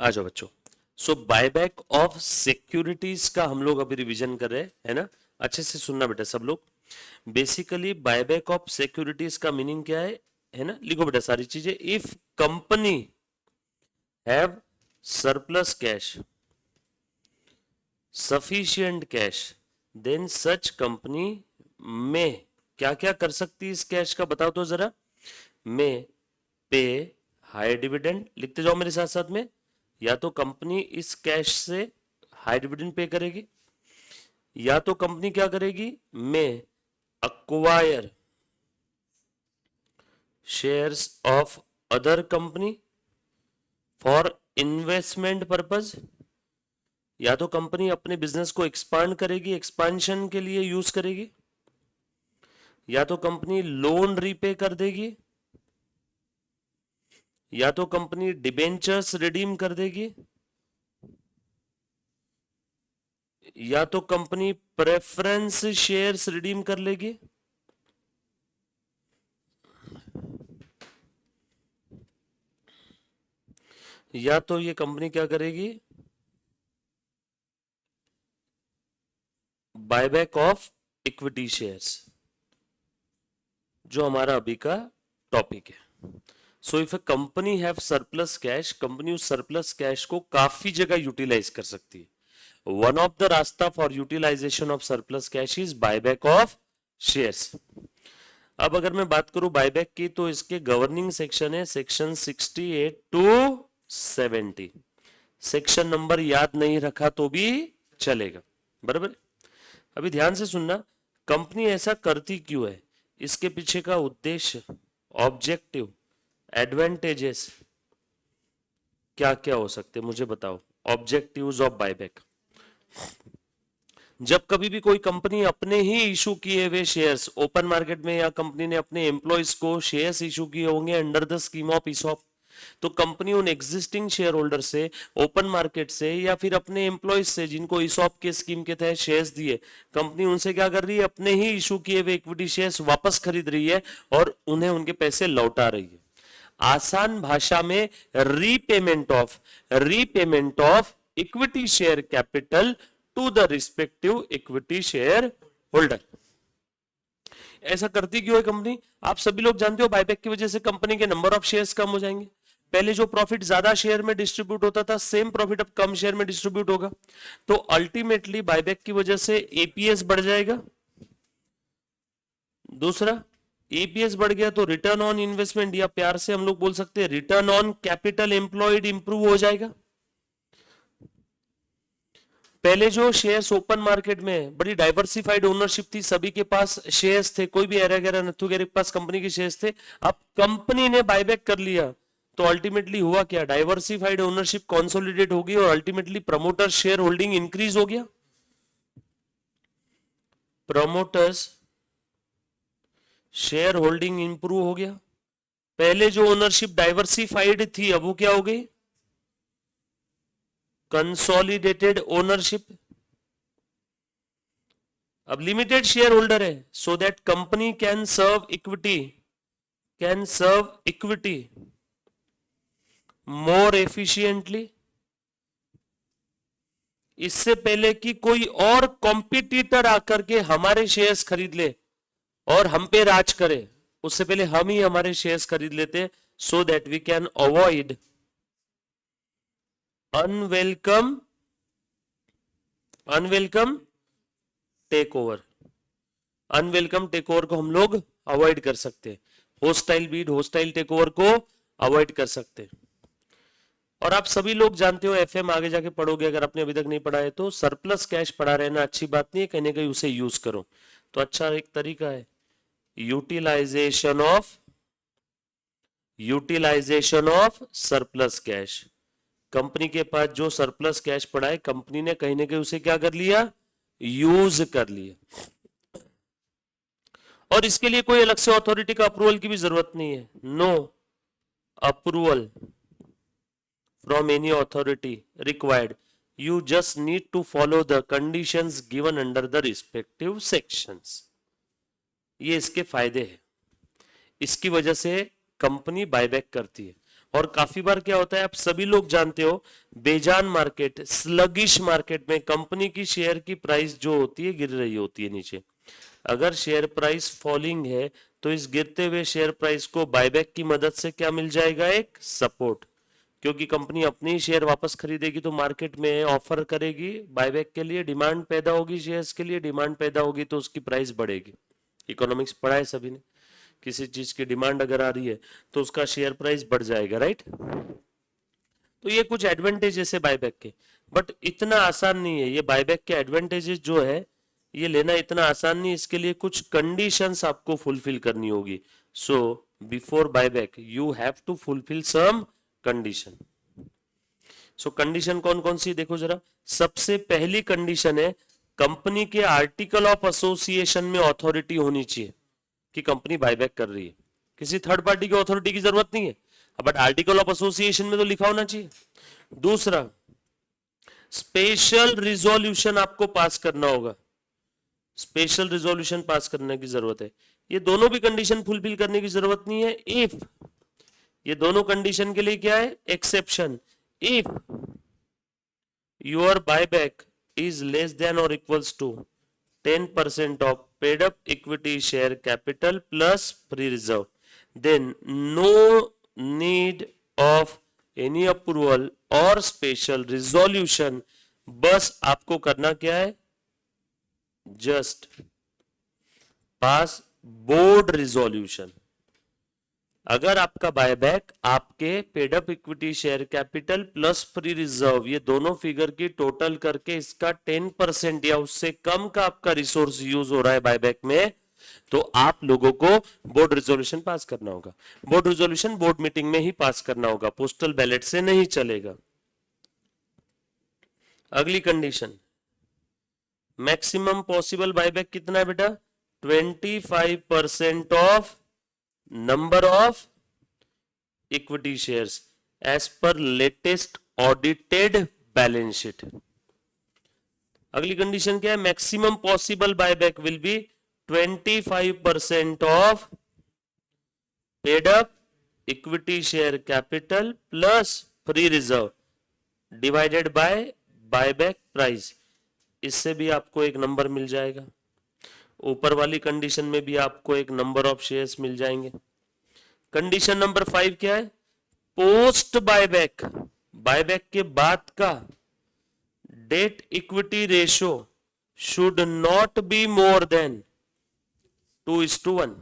आ जाओ बच्चों। सो buyback of securities का हम लोग अभी रिवीजन कर रहे हैं, है ना। अच्छे से सुनना बेटा सब लोग। बेसिकली बायबैक ऑफ सिक्योरिटीज का मीनिंग क्या है ना, लिखो बेटा सारी चीजें। If company have surplus cash, sufficient cash, then such company में क्या क्या कर सकती है इस कैश का, बताओ तो जरा। में पे हाई डिविडेंड, लिखते जाओ मेरे साथ साथ में। या तो कंपनी इस कैश से हाई डिविडेंड पे करेगी, या तो कंपनी क्या करेगी, में acquire shares of other company for investment purpose, या तो कंपनी अपने बिजनेस को एक्सपांड करेगी, एक्सपांशन के लिए यूज करेगी, या तो कंपनी लोन रीपे कर देगी, या तो कंपनी डिबेंचर्स रिडीम कर देगी, या तो कंपनी प्रेफरेंस शेयर्स रिडीम कर लेगी, या तो ये कंपनी क्या करेगी, बायबैक ऑफ इक्विटी शेयर्स, जो हमारा अभी का टॉपिक है। So if a company have surplus cash, company उस सरप्लस कैश को काफी जगह यूटिलाइज कर सकती है। वन ऑफ द रास्ता for utilisation of surplus cash is buyback of shares. अब अगर मैं बात करूं बायबैक की, तो इसके गवर्निंग सेक्शन है सेक्शन 68 टू 70। सेक्शन नंबर याद नहीं रखा तो भी चलेगा, बराबर। अभी ध्यान से सुनना, कंपनी ऐसा करती क्यों है, इसके पीछे का उद्देश्य, ऑब्जेक्टिव, एडवांटेजेस क्या क्या हो सकते हैं मुझे बताओ। ऑब्जेक्टिव्स ऑफ बायबैक, जब कभी भी कोई कंपनी अपने ही इशू किए हुए शेयर्स ओपन मार्केट में, या कंपनी ने अपने एम्प्लॉयज को शेयर्स इशू किए होंगे under the scheme of ESOP, तो कंपनी उन एग्जिस्टिंग शेयर होल्डर से, ओपन मार्केट से, या फिर अपने एम्प्लॉयज से जिनको ईसॉप के स्कीम के तहत शेयर्स दिए, कंपनी उनसे क्या कर रही है, अपने ही इशू किए हुए इक्विटी शेयर्स वापस खरीद रही है और उन्हें उनके पैसे लौटा रही है। आसान भाषा में repayment of equity share capital to the respective equity shareholder. ऐसा करती क्यों है कंपनी, आप सभी लोग जानते हो, बायबैक की वजह से कंपनी के नंबर ऑफ शेयर्स कम हो जाएंगे। पहले जो प्रॉफिट ज्यादा शेयर में डिस्ट्रीब्यूट होता था, सेम प्रॉफिट अब कम शेयर में डिस्ट्रीब्यूट होगा, तो अल्टीमेटली बायबैक की वजह से एपीएस बढ़ जाएगा। दूसरा, एपीएस बढ़ गया तो रिटर्न ऑन इन्वेस्टमेंट, या प्यार से हम लोग बोल सकते हैं return on capital employed improve हो जाएगा। पहले जो शेयर्स ओपन मार्केट में बड़ी डाइवर्सिफाइड ओनरशिप थी, सभी के पास शेयर्स थे, कोई भी एरा गैरा नथु के पास कंपनी के शेयर्स थे। अब कंपनी ने बायबैक कर लिया, तो अल्टीमेटली हुआ क्या, डाइवर्सिफाइड ओनरशिप कंसोलिडेट होगी और ultimately promoter share holding increase हो गया। प्रमोटर्स शेयर होल्डिंग इंप्रूव हो गया। पहले जो ओनरशिप डाइवर्सिफाइड थी, अब वो क्या हो गई, कंसोलिडेटेड ओनरशिप। अब लिमिटेड शेयर होल्डर है, so that company can serve equity more efficiently. इससे पहले कि कोई और कॉम्पिटिटर आकर के हमारे शेयर्स खरीद ले और हम पे राज करे, उससे पहले हम ही हमारे शेयर्स खरीद लेते, so that we can avoid unwelcome takeover. Unwelcome takeover को हम लोग अवॉइड कर सकते हैं, hostile bid, hostile takeover को अवॉइड कर सकते हैं। और आप सभी लोग जानते हो, एफएम आगे जाके पढ़ोगे, अगर आपने अभी तक नहीं पढ़ा है तो, सरप्लस कैश पड़ा रहना अच्छी बात नहीं है, कहीं ना कहीं उसे यूज करो, तो अच्छा एक तरीका है utilisation of surplus cash. Company के पास जो सरप्लस कैश पड़ा है, कंपनी ने कहीं ना कहीं उसे क्या कर लिया, यूज कर लिया। और इसके लिए कोई अलग से अथॉरिटी का अप्रूवल की भी जरूरत नहीं है, no approval from any authority required, you just need to follow the conditions given under the respective sections। ये इसके फायदे हैं, इसकी वजह से कंपनी बायबैक करती है। और काफी बार क्या होता है, आप सभी लोग जानते हो, बेजान मार्केट, स्लगिश मार्केट में कंपनी की शेयर की प्राइस जो होती है गिर रही होती है नीचे। अगर शेयर प्राइस फॉलिंग है तो इस गिरते हुए शेयर प्राइस को बायबैक की मदद से क्या मिल जाएगा, एक सपोर्ट, क्योंकि कंपनी अपनी ही शेयर वापस खरीदेगी तो मार्केट में ऑफर करेगी बायबैक के लिए, डिमांड पैदा होगी शेयर्स के लिए, डिमांड पैदा होगी तो उसकी प्राइस बढ़ेगी। इकोनॉमिक्स पढ़ा है सभी ने, किसी चीज की डिमांड अगर आ रही है तो उसका शेयर प्राइस बढ़ जाएगा, राइट। तो ये कुछ एडवांटेजेस है बायबैक के, बट इतना आसान नहीं है ये बायबैक के एडवांटेजेस जो है ये लेना इतना आसान नहीं, इसके लिए कुछ कंडीशंस आपको फुलफिल करनी होगी। So before buyback you have to fulfil some condition. So condition कौन कौन सी देखो जरा। सबसे पहली कंडीशन है कंपनी के आर्टिकल ऑफ एसोसिएशन में अथॉरिटी होनी चाहिए कि कंपनी बायबैक कर रही है, किसी थर्ड पार्टी की अथॉरिटी की जरूरत नहीं है, बट आर्टिकल ऑफ एसोसिएशन में तो लिखा होना चाहिए। दूसरा, स्पेशल रिजोल्यूशन आपको पास करना होगा, स्पेशल रिजोल्यूशन पास करने की जरूरत है। ये दोनों भी कंडीशन फुलफिल करने की जरूरत नहीं है, इफ, ये दोनों कंडीशन के लिए क्या है, exception, if your buyback is less than और equals to 10% of paid up equity share capital plus free reserve, then no need of any approval और स्पेशल रिजोल्यूशन। बस आपको करना क्या है, जस्ट पास बोर्ड रिजोल्यूशन। अगर आपका बायबैक आपके paid up equity share capital plus free reserve ये दोनों फिगर की टोटल करके इसका 10% या उससे कम का आपका रिसोर्स यूज हो रहा है बायबैक में, तो आप लोगों को बोर्ड रिजोल्यूशन पास करना होगा। बोर्ड रिजोल्यूशन बोर्ड मीटिंग में ही पास करना होगा, पोस्टल बैलेट से नहीं चलेगा। अगली कंडीशन, मैक्सिमम पॉसिबल बायबैक कितना है बेटा, 25% of number of equity shares as per latest audited balance sheet. अगली कंडीशन क्या है, maximum possible buyback will be 25% of paid up equity share capital plus free reserve divided by buyback price. इससे भी आपको एक नंबर मिल जाएगा, ऊपर वाली कंडीशन में भी आपको एक नंबर ऑफ शेयर्स मिल जाएंगे। कंडीशन नंबर 5 क्या है, पोस्ट बायबैक, बायबैक के बाद का debt equity ratio should not be more than 2:1।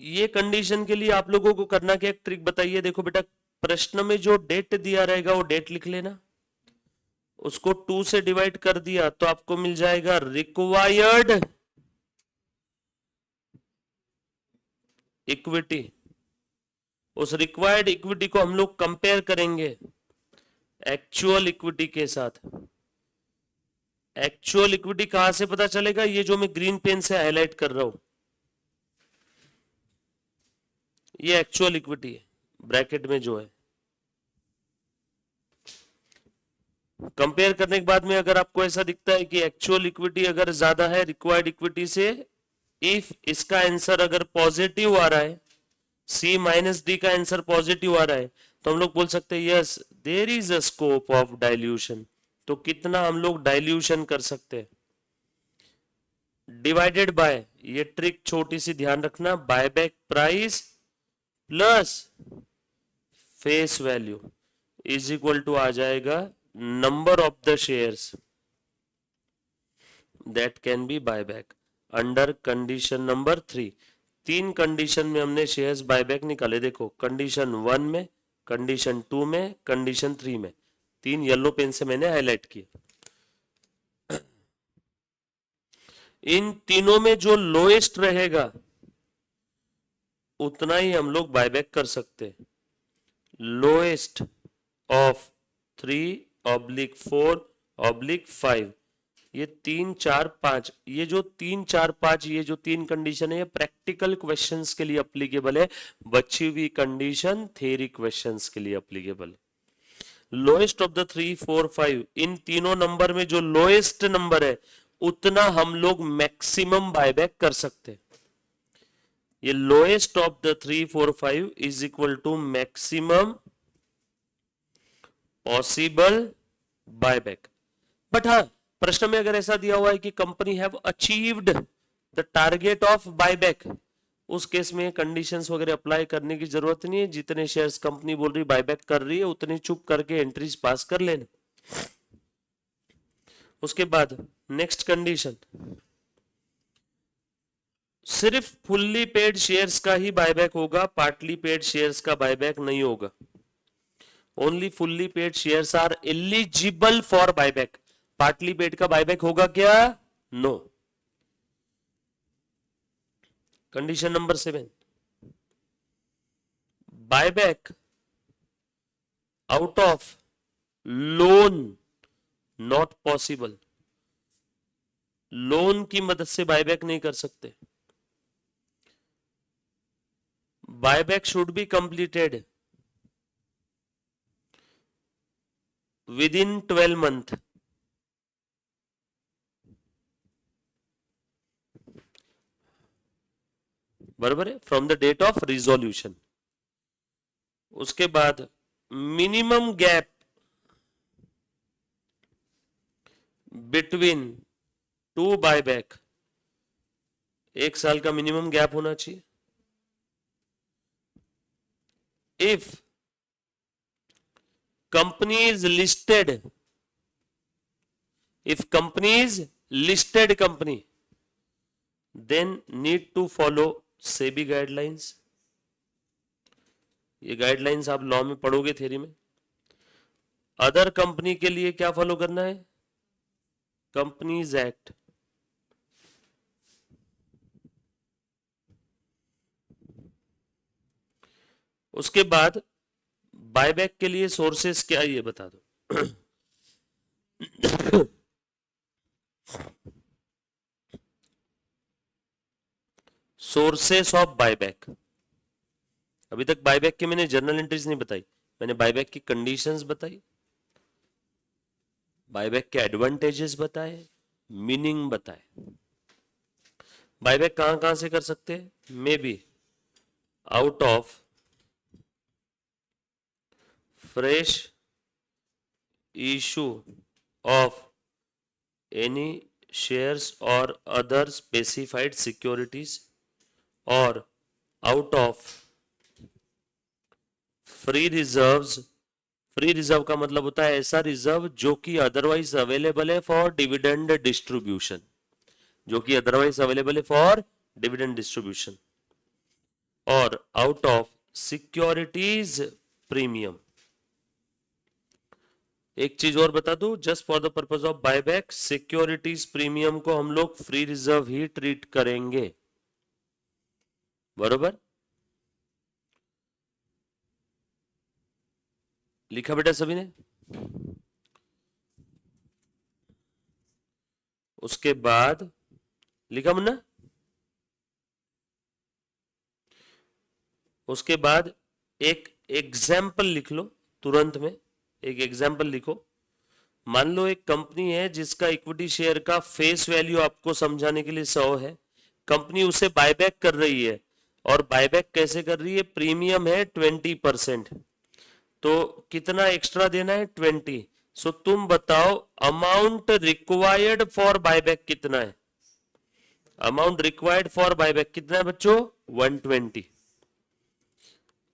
ये कंडीशन के लिए आप लोगों को करना क्या, एक ट्रिक बताइए। देखो बेटा, प्रश्न में जो डेट दिया रहेगा वो डेट लिख लेना, उसको 2 से डिवाइड कर दिया तो आपको मिल जाएगा रिक्वायर्ड इक्विटी। उस रिक्वायर्ड इक्विटी को हम लोग कंपेयर करेंगे एक्चुअल इक्विटी के साथ। एक्चुअल इक्विटी कहां से पता चलेगा, ये जो मैं ग्रीन पेन से हाईलाइट कर रहा हूं ये एक्चुअल इक्विटी है, ब्रैकेट में जो है। कंपेयर करने के बाद में अगर आपको ऐसा दिखता है कि एक्चुअल इक्विटी अगर ज्यादा है रिक्वायर्ड इक्विटी से, इफ इसका आंसर अगर पॉजिटिव आ रहा है, सी माइनस डी का आंसर पॉजिटिव आ रहा है, तो हम लोग बोल सकते हैं yes there is a scope of dilution. तो कितना हम लोग डाइल्यूशन कर सकते हैं, डिवाइडेड बाय, ये ट्रिक छोटी सी ध्यान रखना, buyback price plus face value is equal to आ जाएगा number of the shares that can be buyback under condition number 3। 3 condition में हमने शेयर्स बायबैक निकाले, देखो कंडीशन 1 में, कंडीशन 2 में, कंडीशन 3 में, 3 येलो पेन से मैंने हाईलाइट किया। इन तीनों में जो लोएस्ट रहेगा उतना ही हम लोग बायबैक कर सकते हैं। लोएस्ट ऑफ 3/4/5, ये 3 4 5, ये जो 3 4 5 ये जो 3 कंडीशन है ये प्रैक्टिकल क्वेश्चंस के लिए अप्लीकेबल है, बची हुई कंडीशन थ्योरी क्वेश्चंस के लिए अप्लीकेबल है। लोएस्ट ऑफ द 3 4 5, इन तीनों नंबर में जो लोएस्ट नंबर है उतना हम लोग मैक्सिमम बायबैक कर सकते हैं। ये lowest of the 3 4 5 is equal to maximum possible buyback. But हाँ, प्रश्न में अगर ऐसा दिया हुआ है कि company have achieved the target of buyback, उस केस में कंडीशंस वगैरह अप्लाई करने की जरूरत नहीं है। जितने शेयर्स कंपनी बोल रही बायबैक कर रही है उतने चुप करके एंट्रीज पास कर लेना। उसके बाद नेक्स्ट कंडीशन, सिर्फ फुल्ली पेड शेयर्स का ही बायबैक होगा, पार्टली पेड शेयर्स का बायबैक नहीं होगा। Only fully paid shares are eligible for buyback. Partly paid का बायबैक होगा क्या? No. Condition number 7, buyback out of loan not possible. Loan की मदद से बायबैक नहीं कर सकते। Buyback should be completed within 12 month. बराबर है, from the date of resolution. उसके बाद minimum gap between two buyback, 1 साल का मिनिमम गैप होना चाहिए। If company is listed, if company is listed company, then need to follow SEBI guidelines. ये guidelines आप लॉ में पढ़ोगे, थ्योरी में। अदर कंपनी के लिए क्या फॉलो करना है? Companies act. उसके बाद बायबैक के लिए सोर्सेस क्या, ये बता दो। Sources of buyback. अभी तक बायबैक की मैंने जर्नल एंट्रीज नहीं बताई, मैंने बायबैक की कंडीशंस बताई, बायबैक के एडवांटेजेस बताए, मीनिंग बताए। बायबैक कहां कहां से कर सकते हैं? May be out of fresh issue of any shares और अदर स्पेसिफाइड सिक्योरिटीज, और out of free reserves. Free reserve का मतलब होता है ऐसा रिजर्व जो कि अदरवाइज अवेलेबल है फॉर डिविडेंड डिस्ट्रीब्यूशन, जो कि अदरवाइज अवेलेबल है फॉर डिविडेंड डिस्ट्रीब्यूशन, और आउट ऑफ सिक्योरिटीज प्रीमियम। एक चीज और बता दूं, just for the purpose of buyback, securities premium को हम लोग फ्री रिजर्व ही ट्रीट करेंगे। बरोबर, लिखा बेटा सभी ने? उसके बाद लिखा मुन्ना? उसके बाद एक एग्जाम्पल लिख लो तुरंत में, एक एग्जाम्पल लिखो। मान लो एक कंपनी है जिसका इक्विटी शेयर का फेस वैल्यू आपको समझाने के लिए 100 है, कंपनी उसे बायबैक कर रही है, और बायबैक कैसे कर रही है? प्रीमियम है 20%, तो कितना एक्स्ट्रा देना है? 20। सो तुम बताओ अमाउंट रिक्वायर्ड फॉर बायबैक कितना है? अमाउंट रिक्वायर्ड फॉर बायबैक कितना है बच्चों? 120।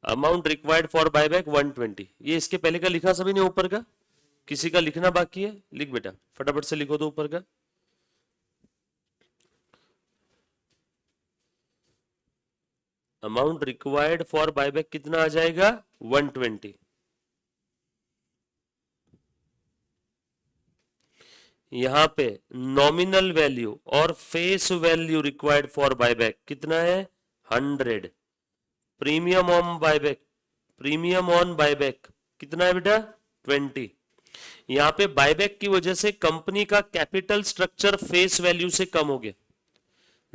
Amount required for buyback 120। ये इसके पहले का लिखा सभी ने ऊपर का? किसी का लिखना बाकी है? लिख बेटा, फटाफट से लिखो तो ऊपर का। अमाउंट रिक्वायर्ड फॉर बायबैक कितना आ जाएगा? 120। यहां पे नॉमिनल वैल्यू और face value required for buyback कितना है? 100। Premium on buyback, premium on buyback कितना है बेटा? 20। यहां पे बायबैक की वजह से कंपनी का कैपिटल स्ट्रक्चर फेस वैल्यू से कम हो गया।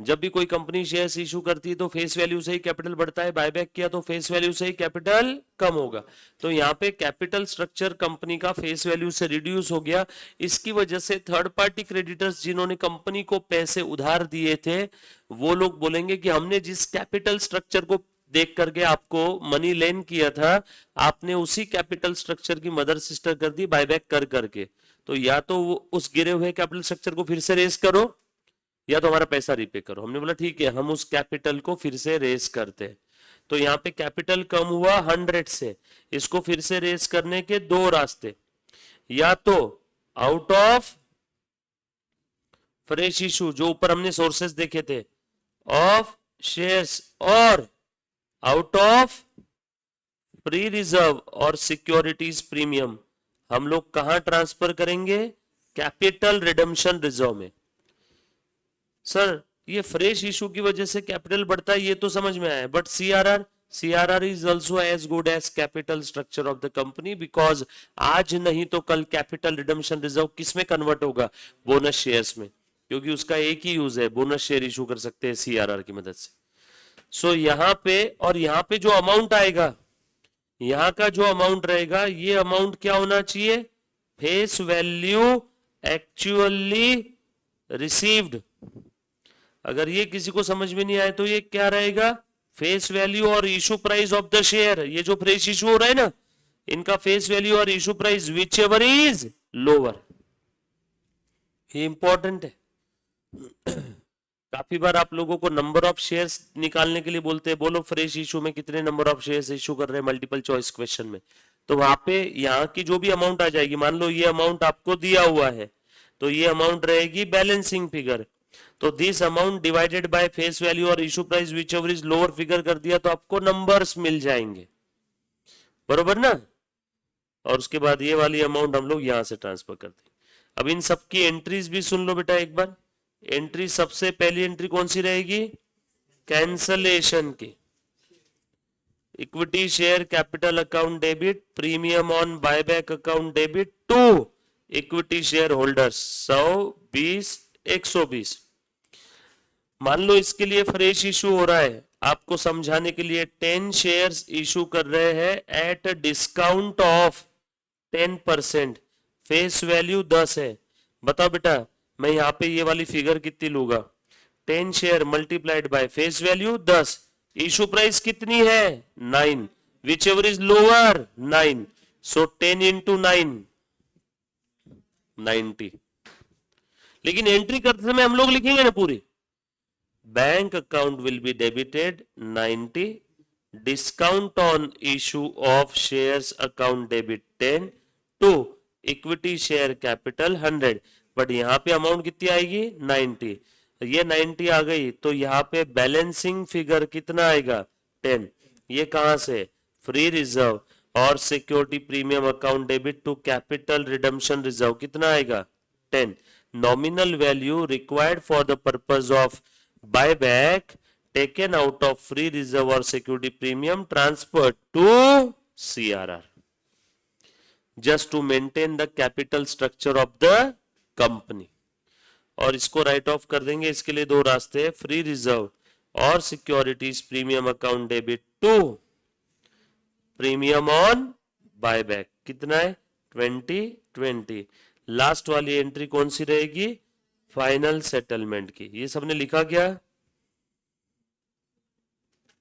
जब भी कोई कंपनी शेयर्स इशू करती है तो फेस वैल्यू से ही कैपिटल बढ़ता है, बायबैक किया तो फेस वैल्यू से ही कैपिटल कम होगा। तो यहाँ पे कैपिटल स्ट्रक्चर कंपनी का फेस वैल्यू से रिड्यूस हो गया। इसकी वजह से थर्ड पार्टी क्रेडिटर्स जिन्होंने कंपनी को पैसे उधार दिए थे वो लोग बोलेंगे कि हमने जिस कैपिटल स्ट्रक्चर को देख करके आपको मनी लेन किया था, आपने उसी कैपिटल स्ट्रक्चर की मदर सिस्टर कर दी बायबैक कर करके। तो या तो उस गिरे हुए कैपिटल स्ट्रक्चर को फिर से रेस करो या तो हमारा पैसा रीपे करो। हमने बोला ठीक है, हम उस कैपिटल को फिर से रेस करते हैं। तो यहाँ पे कैपिटल कम हुआ 100 से, इसको फिर से रेस करने के दो रास्ते, या तो आउट ऑफ फ्रेश इशू जो ऊपर हमने सोर्सेस देखे थे ऑफ शेयर्स, और आउट ऑफ फ्री रिजर्व और सिक्योरिटीज प्रीमियम। हम लोग कहां ट्रांसफर करेंगे? कैपिटल रिडम्पशन रिजर्व में। सर ये फ्रेश इशू की वजह से कैपिटल बढ़ता है ये तो समझ में आया, but CRR is also as good as capital structure of the company, because आज नहीं तो कल कैपिटल रिडम्पशन रिजर्व किस में कन्वर्ट होगा? बोनस शेयर्स में, क्योंकि उसका एक ही यूज है, बोनस शेयर इशू कर सकते हैं सीआरआर की मदद से। सो यहाँ पे और यहाँ पे जो अमाउंट आएगा, यहाँ का जो अमाउंट रहेगा, ये अमाउंट क्या होना चाहिए? Face value actually received. अगर ये किसी को समझ में नहीं आए तो ये क्या रहेगा? फेस वैल्यू और issue price of the share. ये जो फ्रेश इशू हो रहा है ना, इनका फेस वैल्यू और issue price whichever is lower, ये इंपॉर्टेंट है। काफी बार आप लोगों को नंबर ऑफ शेयर्स निकालने के लिए बोलते हैं, बोलो फ्रेश इशू में कितने नंबर ऑफ शेयर्स इशू कर रहे हैं मल्टीपल चॉइस क्वेश्चन में। तो वहां पे यहाँ की जो भी अमाउंट आ जाएगी, मान लो ये अमाउंट आपको दिया हुआ है, तो ये अमाउंट रहेगी बैलेंसिंग फिगर। तो this amount divided by face value और issue price whichever is lower figure कर दिया तो आपको नंबर्स मिल जाएंगे, बरोबर ना? और उसके बाद ये वाली अमाउंट हम लोग यहां से ट्रांसफर कर देंगे। अब इन सबकी एंट्रीज भी सुन लो बेटा एक बार। एंट्री, सबसे पहली एंट्री कौन सी रहेगी? कैंसलेशन की। Equity share capital account debit, premium on buyback account debit to equity shareholders 120 120। मान लो इसके लिए फ्रेश इशू हो रहा है, आपको समझाने के लिए 10 शेयर्स इशू कर रहे हैं at discount of 10%, face value 10 है। बताओ बेटा मैं यहाँ पे ये वाली फिगर कितनी लूंगा? 10 share multiplied by face value 10, issue price कितनी है? 9, which ever is lower 9, so 10 into 9 90। लेकिन एंट्री करते समय हम लोग लिखेंगे ना पूरी, bank account will be debited 90, discount on issue of shares account debit 10 to equity share capital 100। But यहाँ पे अमाउंट कितनी आएगी? 90। ये 90 आ गई तो यहाँ पे बैलेंसिंग फिगर कितना आएगा? 10। ये कहां से? फ्री रिजर्व और security premium account debit to capital redemption reserve कितना आएगा? 10। Nominal value required for the purpose of buyback taken out of free reserve or security premium transferred to CRR just to maintain the capital structure of the company। और इसको right of कर देंगे। इसके लिए दो रास्ते हैं, फ्री रिजर्व और securities premium account debit to premium on buyback. कितना है? 2020। लास्ट वाली एंट्री कौन सी रहेगी? फाइनल सेटलमेंट की। ये सबने लिखा क्या?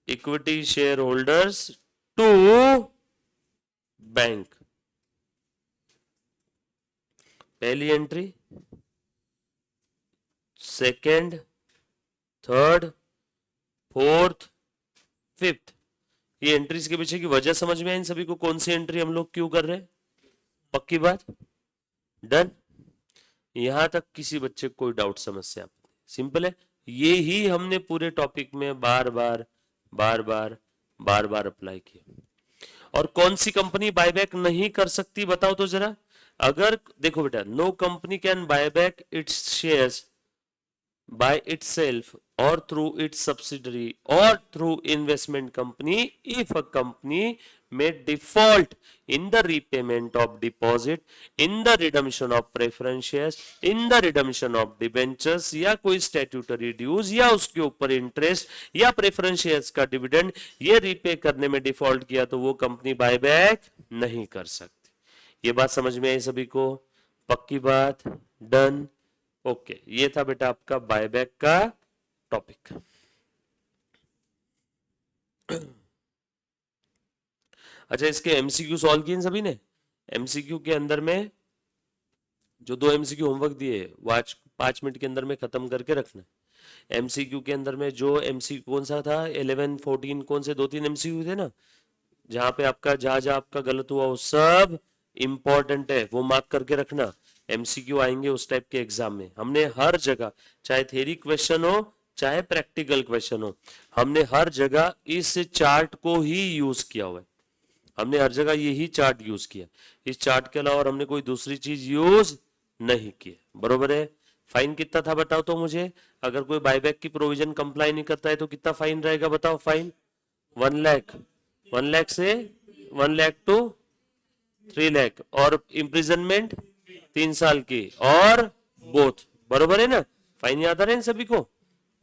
Equity shareholders to bank, पहली entry, second, third, fourth, fifth. ये एंट्रीज के पीछे की वजह समझ में आई इन सभी को? कौन सी एंट्री हम लोग क्यों कर रहे हैं? पक्की बात? डन? यहां तक किसी बच्चे को कोई डाउट समस्या? सिंपल है। ये ही हमने पूरे टॉपिक में बार बार अप्लाई किया। और कौन सी कंपनी बायबैक नहीं कर सकती बताओ तो जरा। अगर देखो बेटा, no company can buyback its shares by itself or through its subsidiary or through investment company if a company may default in the repayment of deposit, in the redemption of preference shares, in the redemption of debentures या कोई statutory dues या उसके ऊपर interest या preference shares का dividend ये repay करने में डिफॉल्ट किया तो वो कंपनी बायबैक नहीं कर सकती। ये बात समझ में आई सभी को? पक्की बात? डन? ओके, ये था बेटा आपका बायबैक का टॉपिक। अच्छा, इसके एमसीक्यू सॉल्व किए सभी ने? एमसीक्यू के अंदर में जो 2 एमसीक्यू होमवर्क दिए वो आज 5 मिनट के अंदर में खत्म करके रखना। एमसीक्यू के अंदर में जो एमसीक्यू कौन सा था 11 14 कौन से 2-3 एमसीक्यू थे ना, जहां पे आपका जहां आपका गलत हुआ वो सब इंपॉर्टेंट है, वो मार्क करके रखना। एमसीक्यू आएंगे उस टाइप के एग्जाम में। हमने हर जगह चाहे थ्योरी क्वेश्चन हो चाहे प्रैक्टिकल क्वेश्चन हो, हमने हर जगह इस चार्ट को ही यूज किया हुआ है। हमने हर जगह यही चार्ट यूज किया, इस चार्ट के अलावा हमने कोई दूसरी चीज यूज नहीं की। बरोबर है? फाइन कितना था बताओ तो मुझे, अगर कोई बायबैक की प्रोविजन कंप्लाई नहीं करता है तो कितना फाइन रहेगा बताओ? फाइन 1 लाख, 1 लाख से 1 लाख टू 3 लाख, और इम्प्रिजनमेंट 3 साल की, और बोथ। बरोबर है ना? फाइन याद आ रहे हैं सभी को?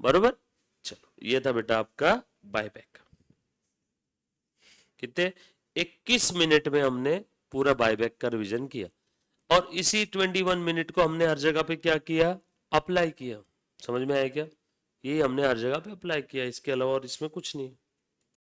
बरोबर। चलो, ये था बेटा आपका बायबैक। कितने 21 मिनट में हमने पूरा बायबैक का रिवीजन किया, और इसी 21 मिनट को हमने हर जगह पे क्या किया? अप्लाई किया। समझ में आया क्या? ये हमने हर जगह पे अप्लाई किया, इसके अलावा और इसमें कुछ नहीं।